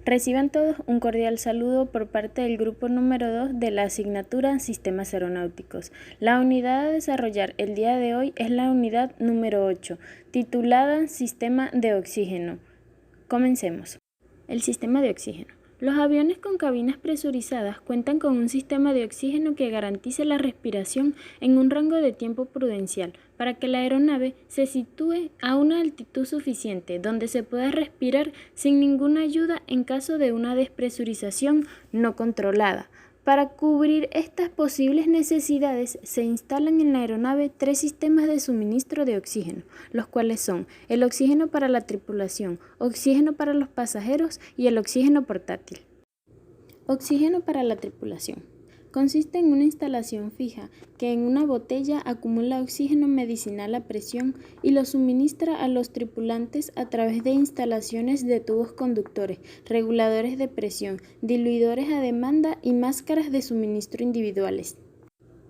Reciban todos un cordial saludo por parte del grupo número 2 de la asignatura Sistemas Aeronáuticos. La unidad a desarrollar el día de hoy es la unidad número 8, titulada Sistema de Oxígeno. Comencemos. El sistema de oxígeno. Los aviones con cabinas presurizadas cuentan con un sistema de oxígeno que garantice la respiración en un rango de tiempo prudencial para que la aeronave se sitúe a una altitud suficiente donde se pueda respirar sin ninguna ayuda en caso de una despresurización no controlada. Para cubrir estas posibles necesidades, se instalan en la aeronave 3 sistemas de suministro de oxígeno, los cuales son el oxígeno para la tripulación, oxígeno para los pasajeros y el oxígeno portátil. Oxígeno para la tripulación. Consiste en una instalación fija que en una botella acumula oxígeno medicinal a presión y lo suministra a los tripulantes a través de instalaciones de tubos conductores, reguladores de presión, diluidores a demanda y máscaras de suministro individuales.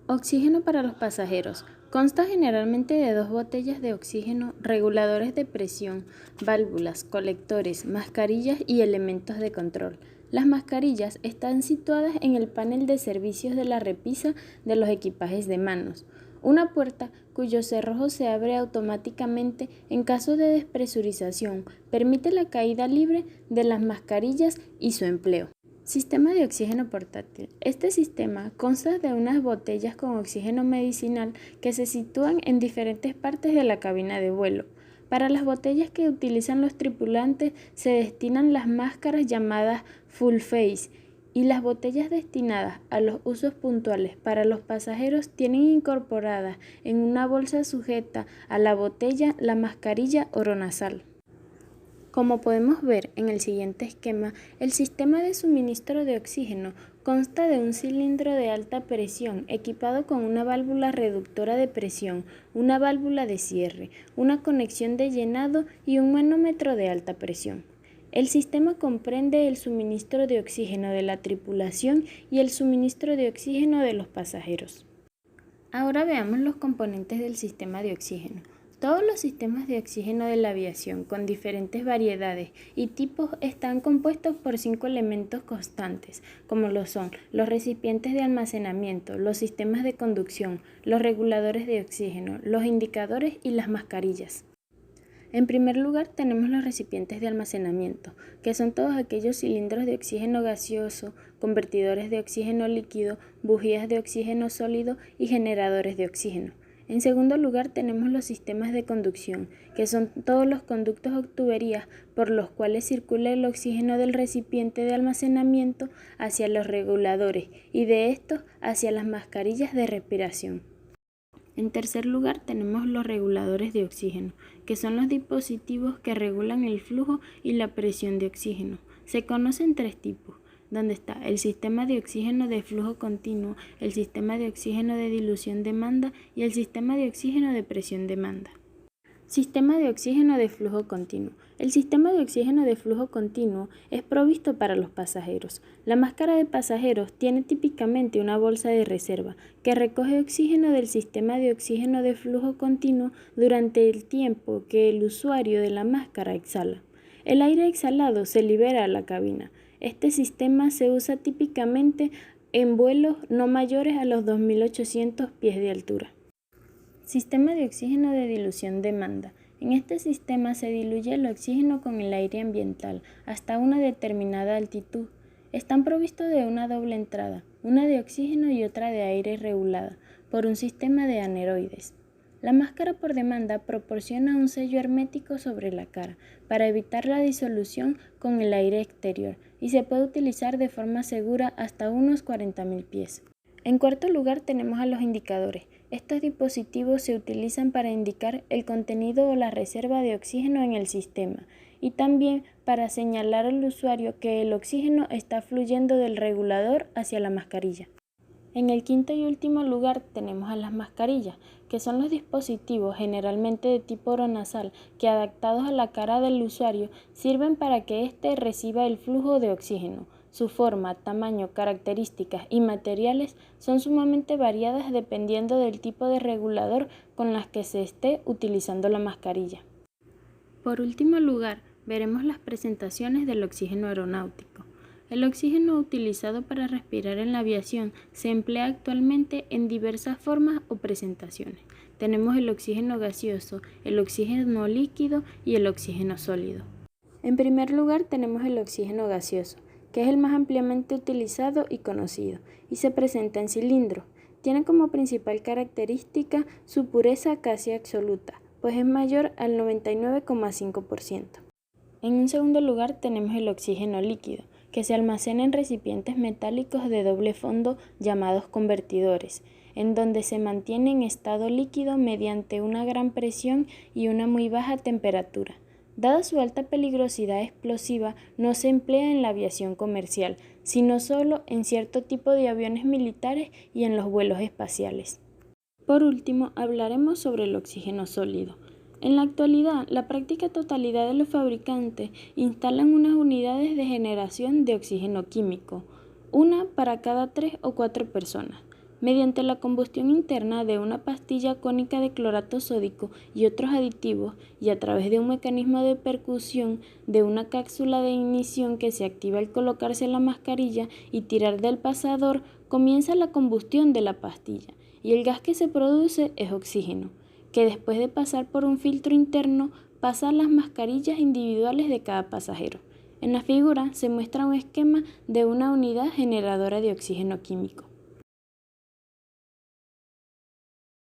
Oxígeno para los pasajeros. Consta generalmente de 2 botellas de oxígeno, reguladores de presión, válvulas, colectores, mascarillas y elementos de control. Las mascarillas están situadas en el panel de servicios de la repisa de los equipajes de manos. Una puerta cuyo cerrojo se abre automáticamente en caso de despresurización permite la caída libre de las mascarillas y su empleo. Sistema de oxígeno portátil. Este sistema consta de unas botellas con oxígeno medicinal que se sitúan en diferentes partes de la cabina de vuelo. Para las botellas que utilizan los tripulantes se destinan las máscaras llamadas full face y las botellas destinadas a los usos puntuales para los pasajeros tienen incorporada en una bolsa sujeta a la botella la mascarilla oronasal. Como podemos ver en el siguiente esquema, el sistema de suministro de oxígeno consta de un cilindro de alta presión equipado con una válvula reductora de presión, una válvula de cierre, una conexión de llenado y un manómetro de alta presión. El sistema comprende el suministro de oxígeno de la tripulación y el suministro de oxígeno de los pasajeros. Ahora veamos los componentes del sistema de oxígeno. Todos los sistemas de oxígeno de la aviación con diferentes variedades y tipos están compuestos por 5 elementos constantes, como lo son los recipientes de almacenamiento, los sistemas de conducción, los reguladores de oxígeno, los indicadores y las mascarillas. En primer lugar tenemos los recipientes de almacenamiento, que son todos aquellos cilindros de oxígeno gaseoso, convertidores de oxígeno líquido, bujías de oxígeno sólido y generadores de oxígeno. En segundo lugar tenemos los sistemas de conducción, que son todos los conductos o tuberías por los cuales circula el oxígeno del recipiente de almacenamiento hacia los reguladores y de estos hacia las mascarillas de respiración. En tercer lugar tenemos los reguladores de oxígeno, que son los dispositivos que regulan el flujo y la presión de oxígeno. Se conocen 3 tipos, donde está el sistema de oxígeno de flujo continuo, el sistema de oxígeno de dilución demanda y el sistema de oxígeno de presión demanda. Sistema de oxígeno de flujo continuo. El sistema de oxígeno de flujo continuo es provisto para los pasajeros. La máscara de pasajeros tiene típicamente una bolsa de reserva que recoge oxígeno del sistema de oxígeno de flujo continuo durante el tiempo que el usuario de la máscara exhala. El aire exhalado se libera a la cabina. Este sistema se usa típicamente en vuelos no mayores a los 2.800 pies de altura. Sistema de oxígeno de dilución demanda. En este sistema se diluye el oxígeno con el aire ambiental hasta una determinada altitud. Están provistos de una doble entrada, una de oxígeno y otra de aire regulada, por un sistema de aneroides. La máscara por demanda proporciona un sello hermético sobre la cara para evitar la disolución con el aire exterior y se puede utilizar de forma segura hasta unos 40.000 pies. En cuarto lugar tenemos a los indicadores. Estos dispositivos se utilizan para indicar el contenido o la reserva de oxígeno en el sistema y también para señalar al usuario que el oxígeno está fluyendo del regulador hacia la mascarilla. En el quinto y último lugar tenemos a las mascarillas, que son los dispositivos generalmente de tipo oronasal que adaptados a la cara del usuario sirven para que éste reciba el flujo de oxígeno. Su forma, tamaño, características y materiales son sumamente variadas dependiendo del tipo de regulador con las que se esté utilizando la mascarilla. Por último lugar, veremos las presentaciones del oxígeno aeronáutico. El oxígeno utilizado para respirar en la aviación se emplea actualmente en diversas formas o presentaciones. Tenemos el oxígeno gaseoso, el oxígeno líquido y el oxígeno sólido. En primer lugar tenemos el oxígeno gaseoso, que es el más ampliamente utilizado y conocido, y se presenta en cilindro. Tiene como principal característica su pureza casi absoluta, pues es mayor al 99,5%. En un segundo lugar tenemos el oxígeno líquido, que se almacena en recipientes metálicos de doble fondo llamados convertidores, en donde se mantiene en estado líquido mediante una gran presión y una muy baja temperatura. Dada su alta peligrosidad explosiva, no se emplea en la aviación comercial, sino solo en cierto tipo de aviones militares y en los vuelos espaciales. Por último, hablaremos sobre el oxígeno sólido. En la actualidad, la práctica totalidad de los fabricantes instalan unas unidades de generación de oxígeno químico, una para cada 3 o 4 personas. Mediante la combustión interna de una pastilla cónica de clorato sódico y otros aditivos, y a través de un mecanismo de percusión de una cápsula de ignición que se activa al colocarse la mascarilla y tirar del pasador, comienza la combustión de la pastilla, y el gas que se produce es oxígeno, que después de pasar por un filtro interno pasa a las mascarillas individuales de cada pasajero. En la figura se muestra un esquema de una unidad generadora de oxígeno químico.